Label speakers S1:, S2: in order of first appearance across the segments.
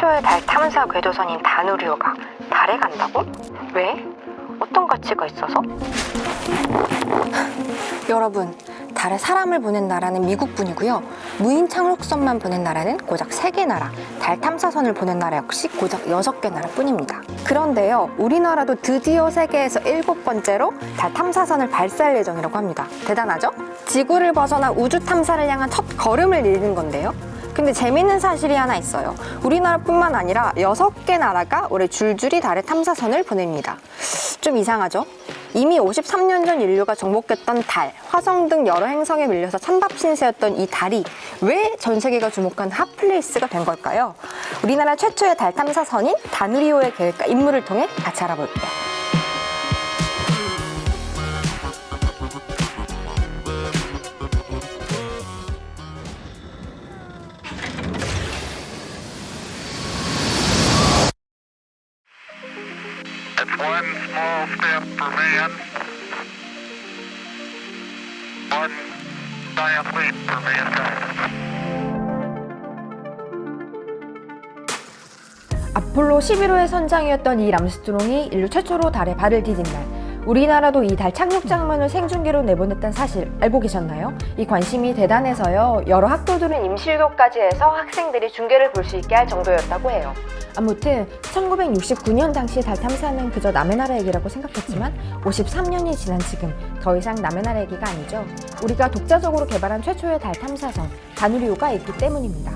S1: 최초의 달 탐사 궤도선인 다누리호가 달에 간다고? 왜? 어떤 가치가 있어서? 여러분, 달에 사람을 보낸 나라는 미국뿐이고요. 무인 착륙선만 보낸 나라는 고작 3개 나라, 달 탐사선을 보낸 나라 역시 고작 6개 나라뿐입니다. 그런데요, 우리나라도 드디어 세계에서 7번째로 달 탐사선을 발사할 예정이라고 합니다. 대단하죠? 지구를 벗어나 우주 탐사를 향한 첫 걸음을 내딛는 건데요. 근데 재밌는 사실이 하나 있어요. 우리나라뿐만 아니라 6개 나라가 올해 줄줄이 달에 탐사선을 보냅니다. 좀 이상하죠? 이미 53년 전 인류가 정복했던 달, 화성 등 여러 행성에 밀려서 찬밥 신세였던 이 달이 왜 전 세계가 주목한 핫플레이스가 된 걸까요? 우리나라 최초의 달 탐사선인 다누리호의 계획과 임무를 통해 같이 알아볼게요.
S2: One small step for man, one giant leap for mankind.
S1: 아폴로 11호의 선장이었던 닐 암스트롱이 인류 최초로 달에 발을 디딘 날, 우리나라도 이 달 착륙 장면을 생중계로 내보냈다는 사실 알고 계셨나요? 이 관심이 대단해서요, 여러 학교들은 임시휴교까지 해서 학생들이 중계를 볼 수 있게 할 정도였다고 해요. 아무튼 1969년 당시 달 탐사는 그저 남의 나라 얘기라고 생각했지만 53년이 지난 지금 더 이상 남의 나라 얘기가 아니죠. 우리가 독자적으로 개발한 최초의 달 탐사선 다누리호가 있기 때문입니다.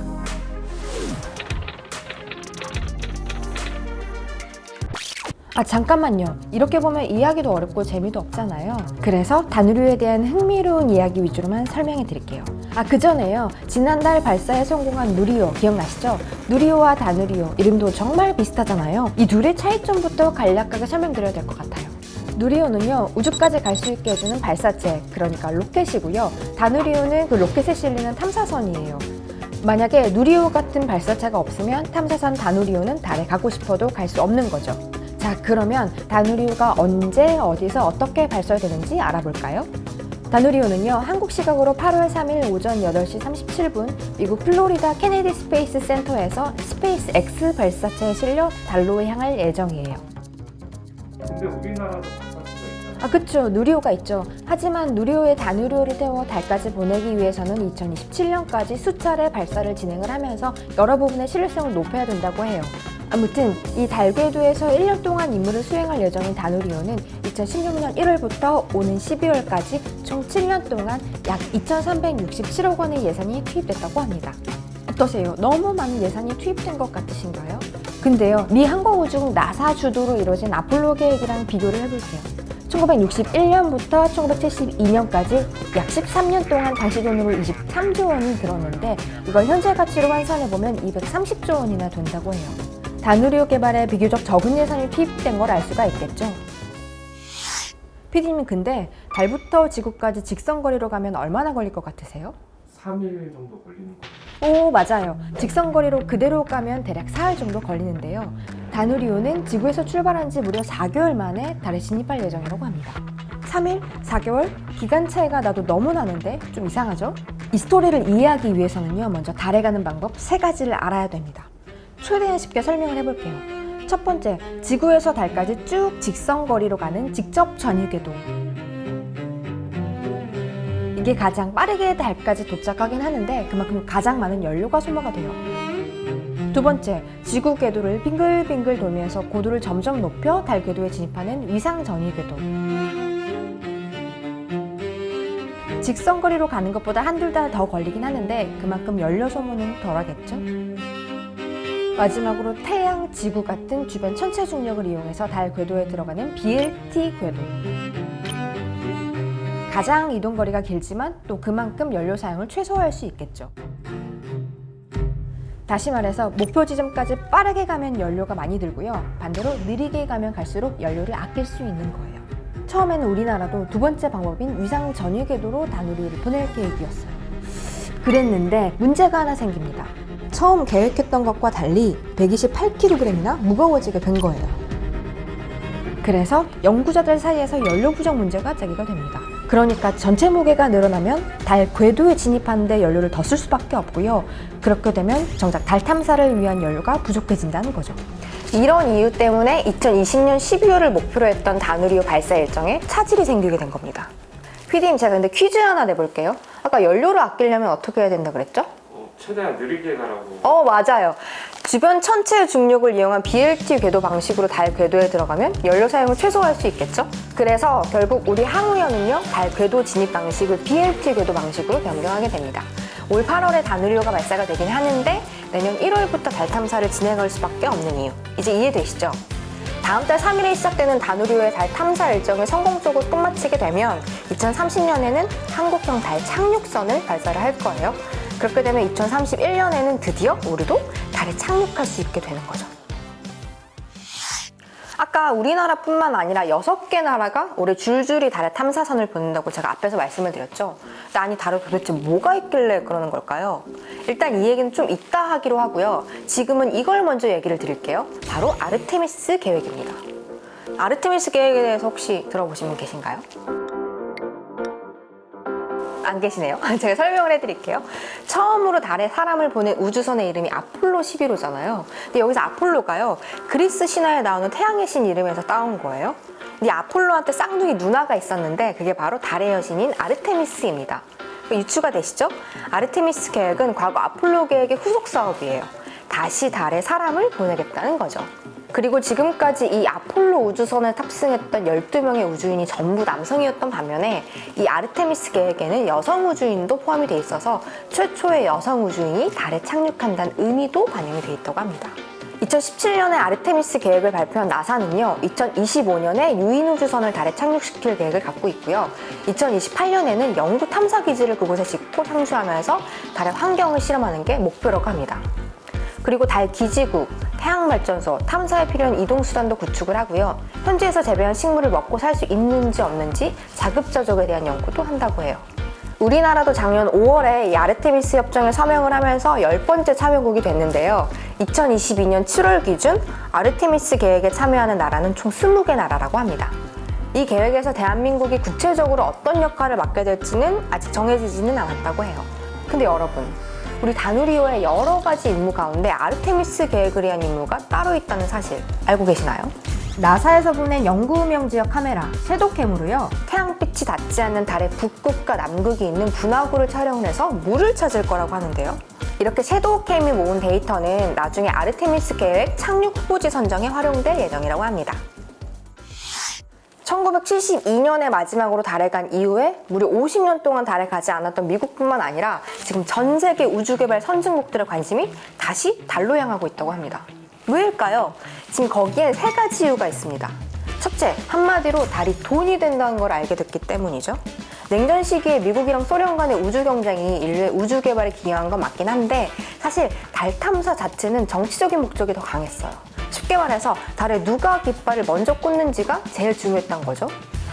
S1: 잠깐만요. 이렇게 보면 이해하기도 어렵고 재미도 없잖아요. 그래서 다누리호에 대한 흥미로운 이야기 위주로만 설명해 드릴게요. 그 전에요. 지난달 발사에 성공한 누리호 기억나시죠? 누리호와 다누리호 이름도 정말 비슷하잖아요. 이 둘의 차이점부터 간략하게 설명드려야 될 것 같아요. 누리호는요, 우주까지 갈 수 있게 해주는 발사체, 그러니까 로켓이고요. 다누리호는 그 로켓에 실리는 탐사선이에요. 만약에 누리호 같은 발사체가 없으면 탐사선 다누리호는 달에 가고 싶어도 갈 수 없는 거죠. 자, 그러면 다누리호가 언제, 어디서, 어떻게 발사되는지 알아볼까요? 다누리호는요, 한국 시각으로 8월 3일 오전 8시 37분 미국 플로리다 케네디 스페이스 센터에서 스페이스 X 발사체에 실려 달로 향할 예정이에요.
S3: 근데 우리나라도 발사체가 있잖아요.
S1: 그쵸. 누리호가 있죠. 하지만 누리호에 다누리호를 태워 달까지 보내기 위해서는 2027년까지 수차례 발사를 진행을 하면서 여러 부분의 신뢰성을 높여야 된다고 해요. 아무튼 이 달 궤도에서 1년 동안 임무를 수행할 예정인 다누리호는 2016년 1월부터 오는 12월까지 총 7년 동안 약 2,367억 원의 예산이 투입됐다고 합니다. 어떠세요? 너무 많은 예산이 투입된 것 같으신가요? 근데요, 미 항공우주국 나사 주도로 이루어진 아폴로 계획이랑 비교를 해볼게요. 1961년부터 1972년까지 약 13년 동안 당시 돈으로 23조 원이 들었는데 이걸 현재 가치로 환산해보면 230조 원이나 된다고 해요. 다누리호 개발에 비교적 적은 예산이 투입된 걸 알 수가 있겠죠. PD님, 근데 달부터 지구까지 직선거리로 가면 얼마나 걸릴 것 같으세요?
S3: 3일 정도 걸리는 거예요.
S1: 오, 맞아요. 직선거리로 그대로 가면 대략 4일 정도 걸리는데요. 다누리호는 지구에서 출발한 지 무려 4개월 만에 달에 진입할 예정이라고 합니다. 3일? 4개월? 기간 차이가 나도 너무 나는데 좀 이상하죠? 이 스토리를 이해하기 위해서는요, 먼저 달에 가는 방법 3가지를 알아야 됩니다. 최대한 쉽게 설명을 해볼게요. 첫 번째, 지구에서 달까지 쭉 직선거리로 가는 직접 전위궤도. 이게 가장 빠르게 달까지 도착하긴 하는데 그만큼 가장 많은 연료가 소모가 돼요. 두 번째, 지구 궤도를 빙글빙글 돌면서 고도를 점점 높여 달 궤도에 진입하는 위상 전위궤도. 직선거리로 가는 것보다 한두 달 더 걸리긴 하는데 그만큼 연료 소모는 덜하겠죠? 마지막으로 태양, 지구 같은 주변 천체 중력을 이용해서 달 궤도에 들어가는 BLT 궤도. 가장 이동 거리가 길지만 또 그만큼 연료 사용을 최소화할 수 있겠죠. 다시 말해서 목표 지점까지 빠르게 가면 연료가 많이 들고요. 반대로 느리게 가면 갈수록 연료를 아낄 수 있는 거예요. 처음에는 우리나라도 두 번째 방법인 위상 전위 궤도로 다누리호를 보낼 계획이었어요. 그랬는데 문제가 하나 생깁니다. 처음 계획했던 것과 달리 128kg이나 무거워지게 된 거예요. 그래서 연구자들 사이에서 연료 부족 문제가 제기가 됩니다. 그러니까 전체 무게가 늘어나면 달 궤도에 진입하는데 연료를 더 쓸 수밖에 없고요. 그렇게 되면 정작 달 탐사를 위한 연료가 부족해진다는 거죠. 이런 이유 때문에 2020년 12월을 목표로 했던 다누리호 발사 일정에 차질이 생기게 된 겁니다. PD님, 제가 근데 퀴즈 하나 내볼게요. 아까 연료를 아끼려면 어떻게 해야 된다 그랬죠?
S3: 최대한 느리게 가라고.
S1: 맞아요. 주변 천체의 중력을 이용한 BLT 궤도 방식으로 달 궤도에 들어가면 연료 사용을 최소화할 수 있겠죠? 그래서 결국 우리 항우연은요, 달 궤도 진입 방식을 BLT 궤도 방식으로 변경하게 됩니다. 올 8월에 다누리호가 발사가 되긴 하는데 내년 1월부터 달 탐사를 진행할 수밖에 없는 이유, 이제 이해되시죠? 다음 달 3일에 시작되는 다누리호의 달 탐사 일정을 성공적으로 끝마치게 되면 2030년에는 한국형 달 착륙선을 발사를 할 거예요. 그렇게 되면 2031년에는 드디어 우리도 달에 착륙할 수 있게 되는 거죠. 아까 우리나라뿐만 아니라 6개 나라가 올해 줄줄이 달에 탐사선을 보낸다고 제가 앞에서 말씀을 드렸죠. 근데 아니, 달에 도대체 뭐가 있길래 그러는 걸까요? 일단 이 얘기는 좀 이따 하기로 하고요. 지금은 이걸 먼저 얘기를 드릴게요. 바로 아르테미스 계획입니다. 아르테미스 계획에 대해서 혹시 들어보신 분 계신가요? 안 계시네요. 제가 설명을 해드릴게요. 처음으로 달에 사람을 보낸 우주선의 이름이 아폴로 11호잖아요. 근데 여기서 아폴로가요, 그리스 신화에 나오는 태양의 신 이름에서 따온 거예요. 이 아폴로한테 쌍둥이 누나가 있었는데 그게 바로 달의 여신인 아르테미스입니다. 유추가 되시죠? 아르테미스 계획은 과거 아폴로 계획의 후속 사업이에요. 다시 달에 사람을 보내겠다는 거죠. 그리고 지금까지 이 아폴로 우주선에 탑승했던 12명의 우주인이 전부 남성이었던 반면에 이 아르테미스 계획에는 여성 우주인도 포함이 돼 있어서 최초의 여성 우주인이 달에 착륙한다는 의미도 반영이 돼 있다고 합니다. 2017년에 아르테미스 계획을 발표한 나사는요, 2025년에 유인 우주선을 달에 착륙시킬 계획을 갖고 있고요. 2028년에는 영구 탐사 기지를 그곳에 짓고 상주하면서 달의 환경을 실험하는 게 목표라고 합니다. 그리고 달 기지국, 태양발전소, 탐사에 필요한 이동수단도 구축을 하고요. 현지에서 재배한 식물을 먹고 살 수 있는지 없는지 자급자족에 대한 연구도 한다고 해요. 우리나라도 작년 5월에 이 아르테미스 협정에 서명을 하면서 10번째 참여국이 됐는데요. 2022년 7월 기준 아르테미스 계획에 참여하는 나라는 총 20개 나라라고 합니다. 이 계획에서 대한민국이 구체적으로 어떤 역할을 맡게 될지는 아직 정해지지는 않았다고 해요. 근데 여러분, 우리 다누리호의 여러 가지 임무 가운데 아르테미스 계획을 위한 임무가 따로 있다는 사실 알고 계시나요? 나사에서 보낸 연구음영 지역 카메라 섀도우캠으로요, 태양빛이 닿지 않는 달의 북극과 남극이 있는 분화구를 촬영해서 물을 찾을 거라고 하는데요. 이렇게 섀도우캠이 모은 데이터는 나중에 아르테미스 계획 착륙 후보지 선정에 활용될 예정이라고 합니다. 1972년에 마지막으로 달에 간 이후에 무려 50년 동안 달에 가지 않았던 미국뿐만 아니라 지금 전 세계 우주개발 선진국들의 관심이 다시 달로 향하고 있다고 합니다. 왜일까요? 지금 거기엔 3가지 이유가 있습니다. 첫째, 한마디로 달이 돈이 된다는 걸 알게 됐기 때문이죠. 냉전 시기에 미국이랑 소련 간의 우주 경쟁이 인류의 우주 개발에 기여한 건 맞긴 한데 사실 달 탐사 자체는 정치적인 목적이 더 강했어요. 쉽게 말해서 달에 누가 깃발을 먼저 꽂는지가 제일 중요했던 거죠.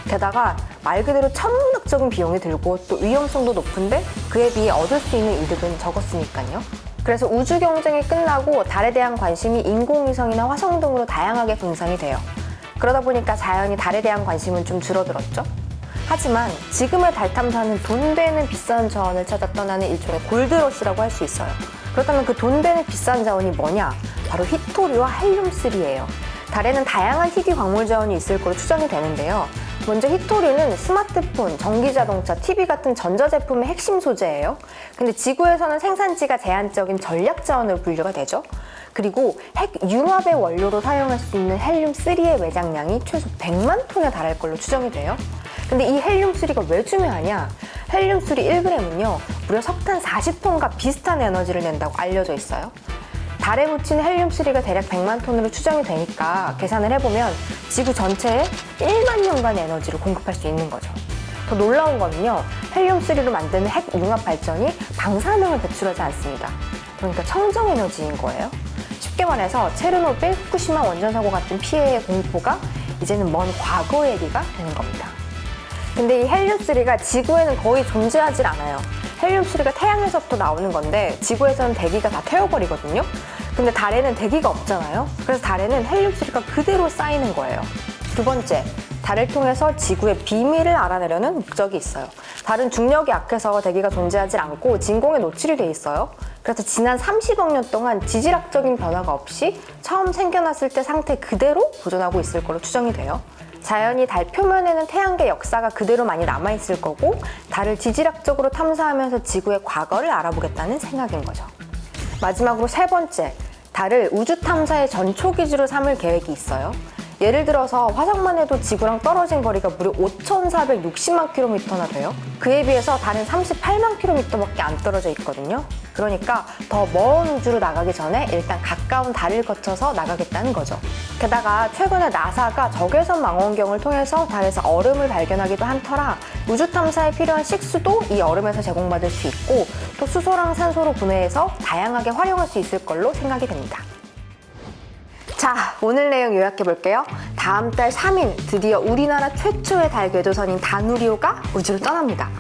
S1: 게다가 말 그대로 천문학적인 비용이 들고 또 위험성도 높은데 그에 비해 얻을 수 있는 이득은 적었으니까요. 그래서 우주 경쟁이 끝나고 달에 대한 관심이 인공위성이나 화성 등으로 다양하게 분산이 돼요. 그러다 보니까 자연히 달에 대한 관심은 좀 줄어들었죠. 하지만 지금의 달 탐사는 돈 되는 비싼 자원을 찾아 떠나는 일종의 골드러시라고 할 수 있어요. 그렇다면 그 돈 되는 비싼 자원이 뭐냐? 바로 히토리와 헬륨3예요. 달에는 다양한 희귀 광물 자원이 있을 거로 추정이 되는데요. 먼저 히토리는 스마트폰, 전기자동차, TV 같은 전자제품의 핵심 소재예요. 근데 지구에서는 생산지가 제한적인 전략 자원으로 분류가 되죠. 그리고 핵 융합의 원료로 사용할 수 있는 헬륨3의 매장량이 최소 100만 톤에 달할 걸로 추정이 돼요. 근데 이 헬륨3가 왜 중요하냐? 헬륨3 1g은요, 무려 석탄 40톤과 비슷한 에너지를 낸다고 알려져 있어요. 달에 묻힌 헬륨3가 대략 100만 톤으로 추정이 되니까 계산을 해보면 지구 전체에 1만 년간의 에너지를 공급할 수 있는 거죠. 더 놀라운 거는요, 헬륨3로 만드는 핵 융합 발전이 방사능을 배출하지 않습니다. 그러니까 청정 에너지인 거예요. 쉽게 말해서 체르노빌, 후쿠시마 원전 사고 같은 피해의 공포가 이제는 먼 과거 얘기가 되는 겁니다. 근데 이 헬륨3가 지구에는 거의 존재하질 않아요. 헬륨3가 태양에서부터 나오는 건데 지구에서는 대기가 다 태워버리거든요. 근데 달에는 대기가 없잖아요. 그래서 달에는 헬륨3가 그대로 쌓이는 거예요. 두 번째, 달을 통해서 지구의 비밀을 알아내려는 목적이 있어요. 달은 중력이 약해서 대기가 존재하지 않고 진공에 노출이 돼 있어요. 그래서 지난 30억 년 동안 지질학적인 변화가 없이 처음 생겨났을 때 상태 그대로 보존하고 있을 걸로 추정이 돼요. 자연히 달 표면에는 태양계 역사가 그대로 많이 남아있을 거고 달을 지질학적으로 탐사하면서 지구의 과거를 알아보겠다는 생각인 거죠. 마지막으로 세 번째, 달을 우주 탐사의 전초 기지로 삼을 계획이 있어요. 예를 들어서 화성만 해도 지구랑 떨어진 거리가 무려 5,460만 킬로미터나 돼요. 그에 비해서 달은 38만 킬로미터밖에 안 떨어져 있거든요. 그러니까 더 먼 우주로 나가기 전에 일단 가까운 달을 거쳐서 나가겠다는 거죠. 게다가 최근에 나사가 적외선 망원경을 통해서 달에서 얼음을 발견하기도 한 터라 우주 탐사에 필요한 식수도 이 얼음에서 제공받을 수 있고 또 수소랑 산소로 분해해서 다양하게 활용할 수 있을 걸로 생각이 됩니다. 자, 오늘 내용 요약해 볼게요. 다음 달 3일 드디어 우리나라 최초의 달 궤도선인 다누리호가 우주를 떠납니다.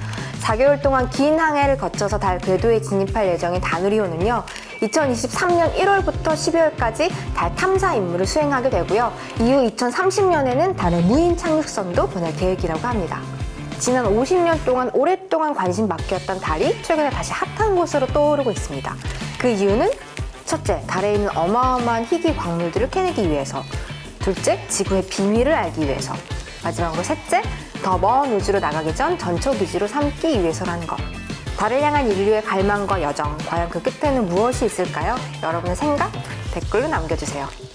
S1: 4개월 동안 긴 항해를 거쳐서 달 궤도에 진입할 예정인 다누리호는요, 2023년 1월부터 12월까지 달 탐사 임무를 수행하게 되고요. 이후 2030년에는 달에 무인 착륙선도 보낼 계획이라고 합니다. 지난 50년 동안 오랫동안 관심 밖이었던 달이 최근에 다시 핫한 곳으로 떠오르고 있습니다. 그 이유는 첫째, 달에 있는 어마어마한 희귀 광물들을 캐내기 위해서. 둘째, 지구의 비밀을 알기 위해서. 마지막으로 셋째, 더 먼 우주로 나가기 전 전초 기지로 삼기 위해서라는 것. 달을 향한 인류의 갈망과 여정, 과연 그 끝에는 무엇이 있을까요? 여러분의 생각 댓글로 남겨주세요.